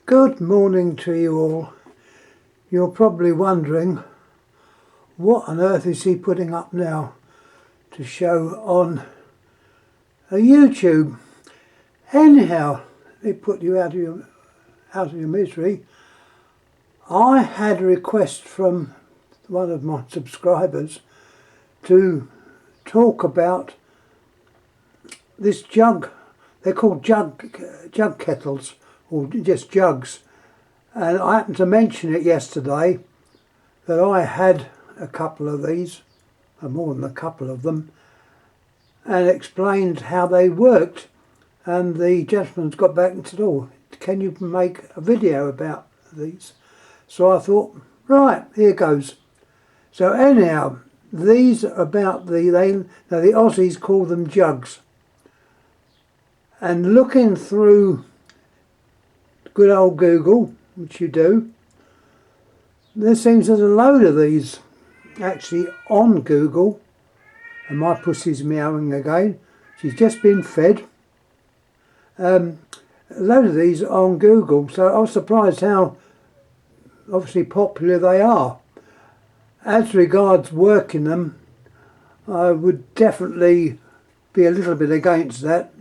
Good morning to you all. You're probably wondering what on earth is he putting up now to show on a YouTube. Anyhow, it put you out of your misery. I had a request from one of my subscribers to talk about this jug. They're called jug kettles, or just jugs. And I happened to mention it yesterday that I had a couple of these, or more than a couple of them, and explained how they worked. And the gentleman's got back and said, "Oh, can you make a video about these?" So I thought, right, here goes. So anyhow, these are about the Aussies call them jugs. And looking through good old Google, which you do, there seems there's a load of these actually on Google. And my pussy's meowing again. She's just been fed. A load of these on Google, so I was surprised how obviously popular they are. As regards working them, I would definitely be a little bit against that.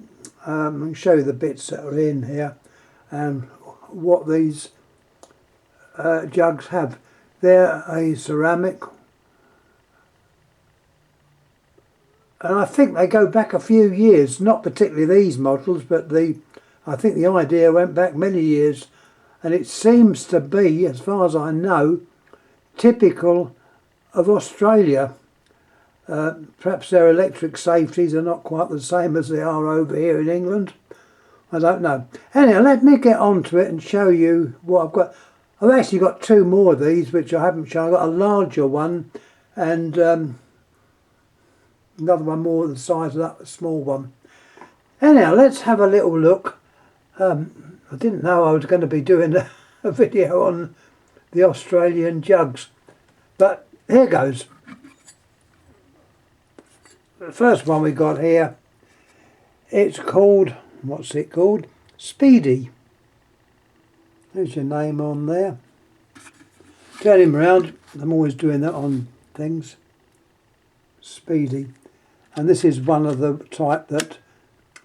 I'll show you the bits that are in here and what these jugs have. They're a ceramic, and I think they go back a few years, not particularly these models, but I think the idea went back many years, and it seems to be, as far as I know, typical of Australia. Perhaps their electric safeties are not quite the same as they are over here in England. I don't know. Anyhow, let me get on to it and show you what I've got. I've actually got two more of these which I haven't shown. I've got a larger one and another one more the size of that small one. Anyhow, let's have a little look. I didn't know I was going to be doing a video on the Australian jugs, but here goes. The first one we got here, it's called, what's it called? Speedy. There's your name on there. Turn him around. I'm always doing that on things. Speedy. And this is one of the type that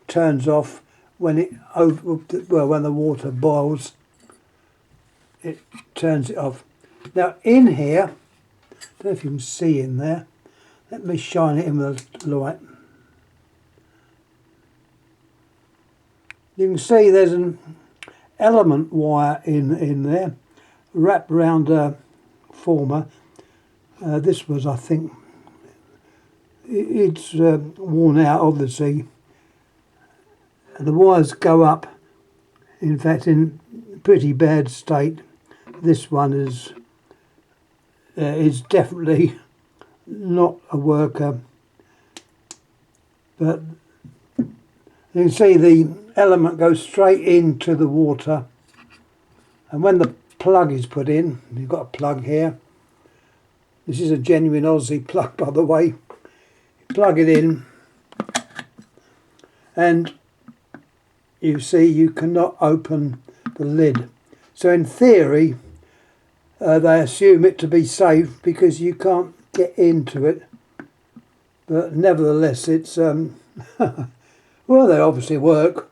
turns off when when the water boils. It turns it off. Now in here, I don't know if you can see in there. Let me shine it in with a light. You can see there's an element wire in there wrapped around a former. This was, I think, it's worn out obviously. The wires go up, in fact, in pretty bad state. This one is definitely not a worker, but you can see the element goes straight into the water, and when the plug is put in, you've got a plug here. This is a genuine Aussie plug, by the way. You plug it in and you see you cannot open the lid. So in theory they assume it to be safe because you can't get into it, but nevertheless it's well, they obviously work,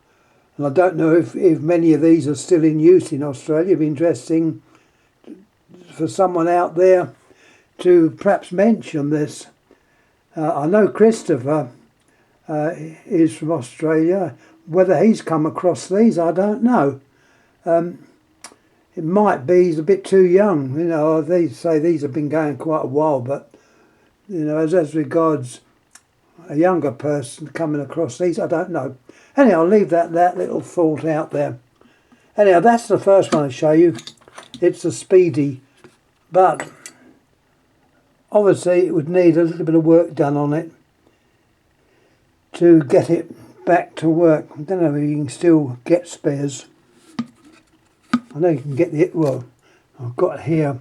and I don't know if many of these are still in use in Australia. It'd be interesting for someone out there to perhaps mention this. I know Christopher is from Australia. Whether he's come across these, I don't know. It might be he's a bit too young. You know, they say these have been going quite a while, but you know, as regards a younger person coming across these, I don't know. Anyhow, I'll leave that little thought out there. Anyhow, that's the first one I show you. It's the Speedy, but obviously it would need a little bit of work done on it to get it back to work. I don't know if you can still get spares. I know you can get the, well, I've got here.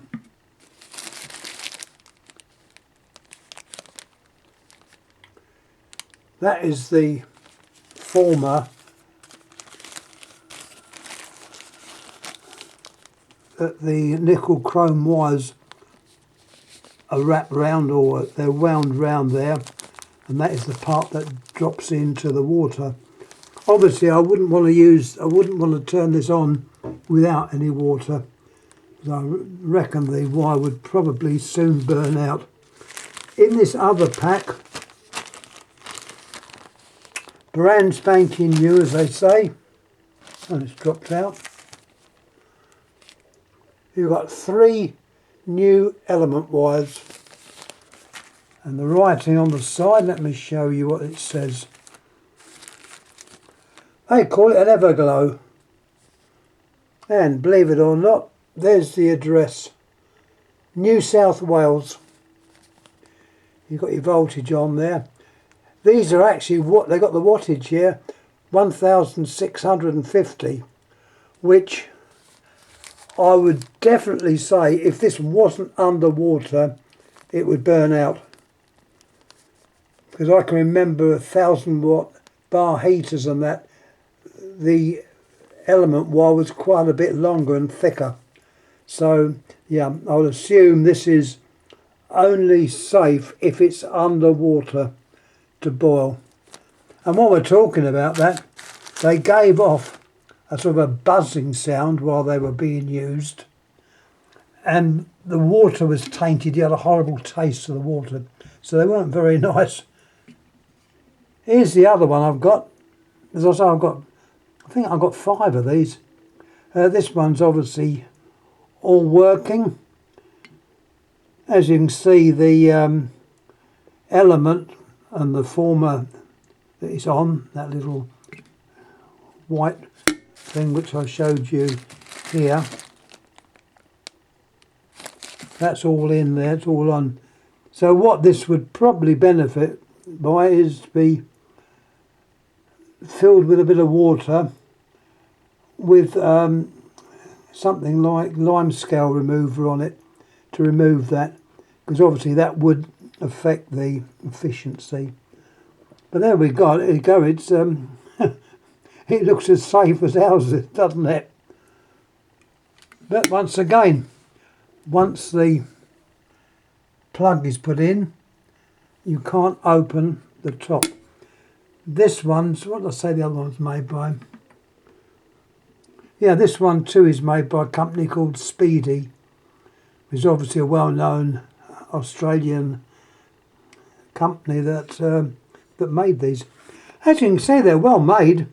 That is the former that the nickel chrome wires are wrapped round, or they're wound round there, and that is the part that drops into the water. Obviously I wouldn't want to turn this on without any water, because I reckon the wire would probably soon burn out. In this other pack, brand spanking new, as they say, and it's dropped out, you've got 3 new element wires, and the writing on the side, let me show you what it says. They call it an Everglow, and believe it or not, there's the address, New South Wales. You've got your voltage on there. These are actually what they got the wattage here, 1650, which I would definitely say if this wasn't underwater it would burn out, because I can remember 1000-watt bar heaters and that the element wire was quite a bit longer and thicker. So yeah, I would assume this is only safe if it's underwater to boil. And while we're talking about that, they gave off a sort of a buzzing sound while they were being used, and the water was tainted. You had a horrible taste of the water, so they weren't very nice. Here's the other one I've got. As I say, I think I've got 5 of these. This one's obviously all working. As you can see, the element and the former that it's on, that little white thing which I showed you here, that's all in there, it's all on. So what this would probably benefit by is to be filled with a bit of water with something like lime scale remover on it to remove that, because obviously that would affect the efficiency. But there we go. It's it looks as safe as ours, doesn't it? But once again, once the plug is put in, you can't open the top. This one's, what did I say the other one's made by? Yeah, this one too is made by a company called Speedy, which is obviously a well-known Australian company that made these. As you can see, they're well made.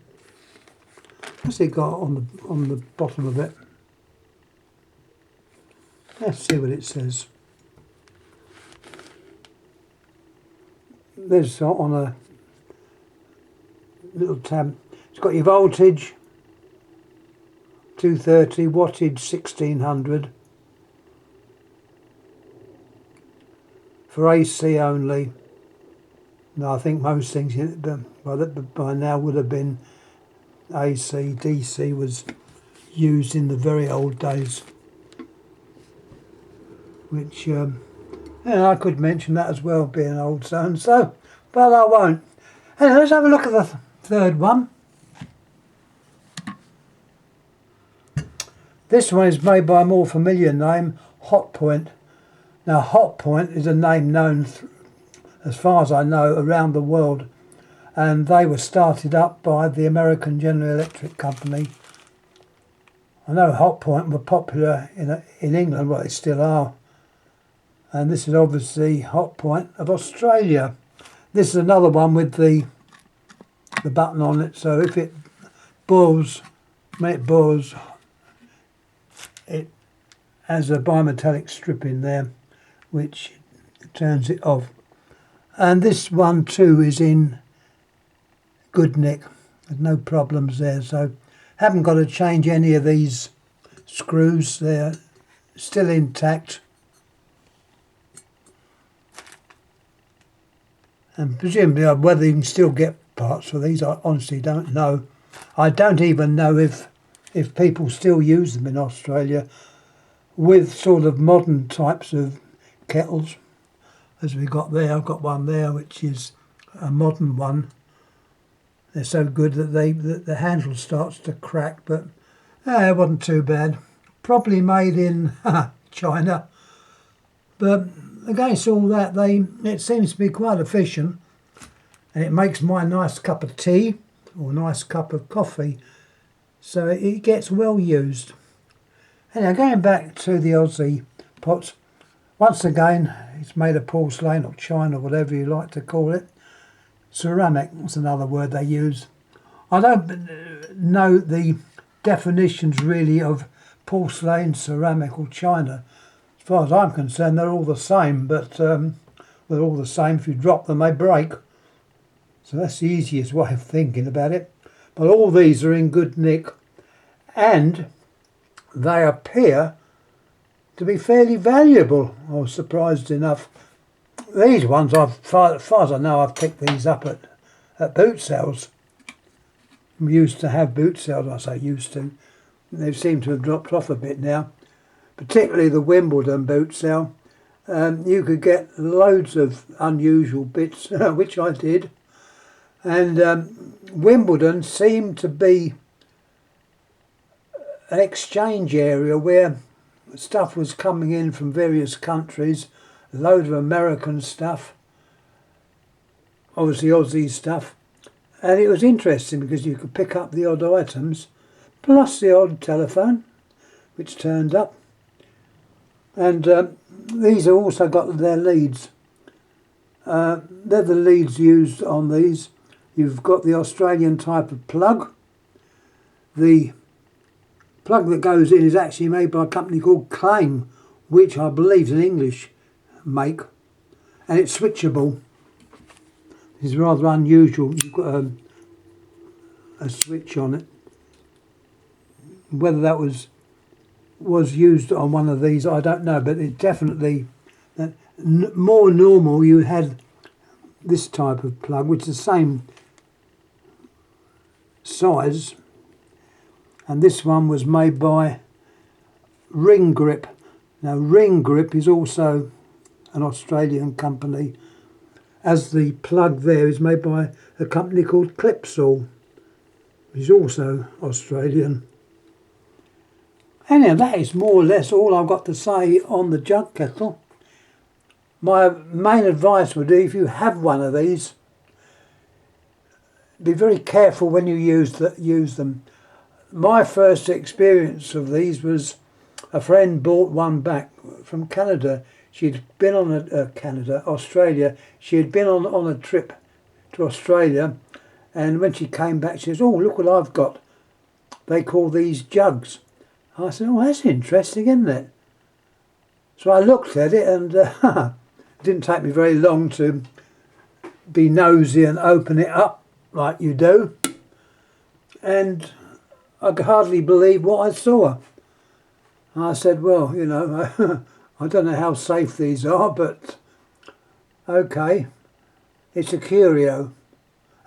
What's it got on the bottom of it? Let's see what it says. There's on a little tab. It's got your voltage, 230, wattage 1600. For AC only. No, I think most things by now would have been AC. DC was used in the very old days, which I could mention that as well, being old so, but I won't. Anyway, let's have a look at the third one. This one is made by a more familiar name, Hot Point. Now, Hot Point is a name known, as far as I know, around the world, and they were started up by the American General Electric Company. I know Hot Point were popular in England, but they still are. And this is obviously Hot Point of Australia. This is another one with the button on it, so if it boils, when it boils, it has a bimetallic strip in there which turns it off. And this one too is in good nick. There's no problems there, so haven't got to change any of these screws. They're still intact. And presumably whether you can still get parts for these, I honestly don't know. I don't even know if people still use them in Australia with sort of modern types of kettles, as we got there. I've got one there which is a modern one. They're so good that the handle starts to crack, but it wasn't too bad. probably made in China, but against all that, it seems to be quite efficient, and it makes my nice cup of tea or nice cup of coffee, so it gets well used. Anyway, going back to the Aussie pots, once again, it's made of porcelain or china, whatever you like to call it. Ceramic is another word they use. I don't know the definitions really of porcelain, ceramic or china. As far as I'm concerned, they're all the same, but they're all the same. If you drop them, they break. So that's the easiest way of thinking about it. But all these are in good nick, and they appear to be fairly valuable. I was surprised enough. These ones, as far as I know, I've picked these up at boot sales. We used to have boot sales, I say used to. They seem to have dropped off a bit now. Particularly the Wimbledon boot sale. You could get loads of unusual bits, which I did. And Wimbledon seemed to be an exchange area where stuff was coming in from various countries, a load of American stuff, obviously Aussie stuff, and it was interesting because you could pick up the odd items, plus the odd telephone, which turned up, and these have also got their leads. They're the leads used on these. You've got the Australian type of plug. The plug that goes in is actually made by a company called Claim, which I believe is an English make, and it's switchable. It's rather unusual. You've got a switch on it. Whether that was used on one of these, I don't know, but it definitely, more normal, you had this type of plug, which is the same size, and this one was made by Ring Grip. Now Ring Grip is also an Australian company, as the plug there is made by a company called Clipsal, which is also Australian. Anyhow, that is more or less all I've got to say on the jug kettle. My main advice would be, if you have one of these, be very careful when you use them. My first experience of these was a friend bought one back from Canada. She'd been on Australia. She had been on a trip to Australia, and when she came back, she says, "Oh, look what I've got. They call these jugs." I said, "Oh, that's interesting, isn't it?" So I looked at it, and it didn't take me very long to be nosy and open it up like you do. And I could hardly believe what I saw. I said, "Well, you know, I don't know how safe these are, but okay, it's a curio."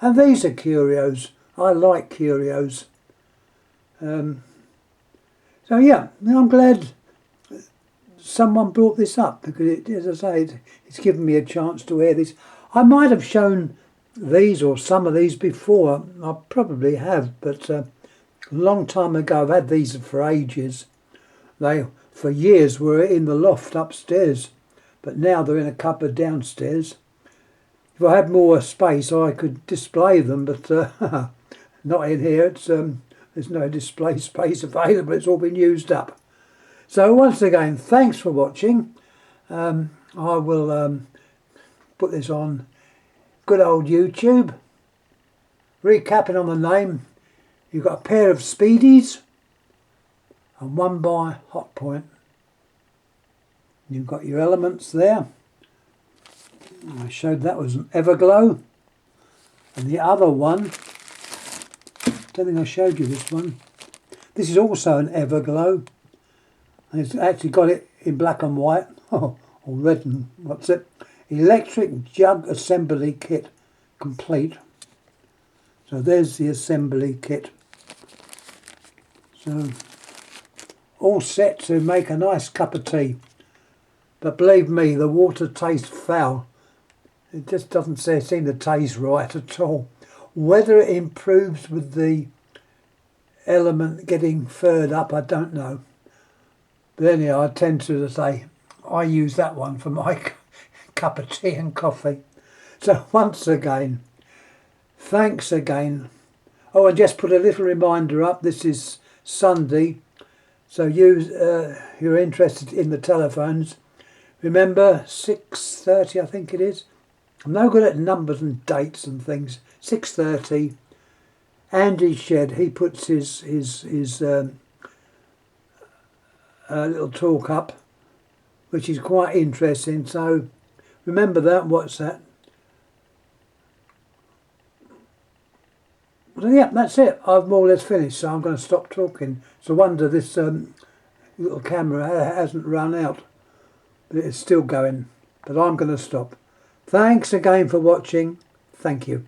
And these are curios. I like curios. So yeah, I'm glad someone brought this up, because as I say, it's given me a chance to wear this. I might have shown these or some of these before. I probably have, but a long time ago. I've had these for ages. They, for years, were in the loft upstairs, but now they're in a cupboard downstairs. If I had more space, I could display them, but not in here. There's no display space available. It's all been used up. So once again, thanks for watching. I will put this on good old YouTube. Recapping on the name, you've got a pair of Speedies and one by Hot Point. You've got your elements there. I showed that was an Everglow, and the other one, don't think I showed you this one. This is also an Everglow, and it's actually got it in black and white, or red and what's it? Electric Jug Assembly Kit complete. So there's the assembly kit. So all set to make a nice cup of tea. But believe me, the water tastes foul. It just doesn't seem to taste right at all. Whether it improves with the element getting furred up, I don't know. But anyhow, I tend to say I use that one for my cup of tea and coffee. So once again, thanks again. Oh, and just put a little reminder up. This is Sunday, so you're interested in the telephones. Remember 6:30, I think it is. I'm no good at numbers and dates and things. 6:30. Andy Shed. He puts his little talk up, which is quite interesting. So remember that. What's that? So yeah, that's it. I've more or less finished, so I'm going to stop talking. It's a wonder this little camera hasn't run out, but it's still going. But I'm going to stop. Thanks again for watching. Thank you.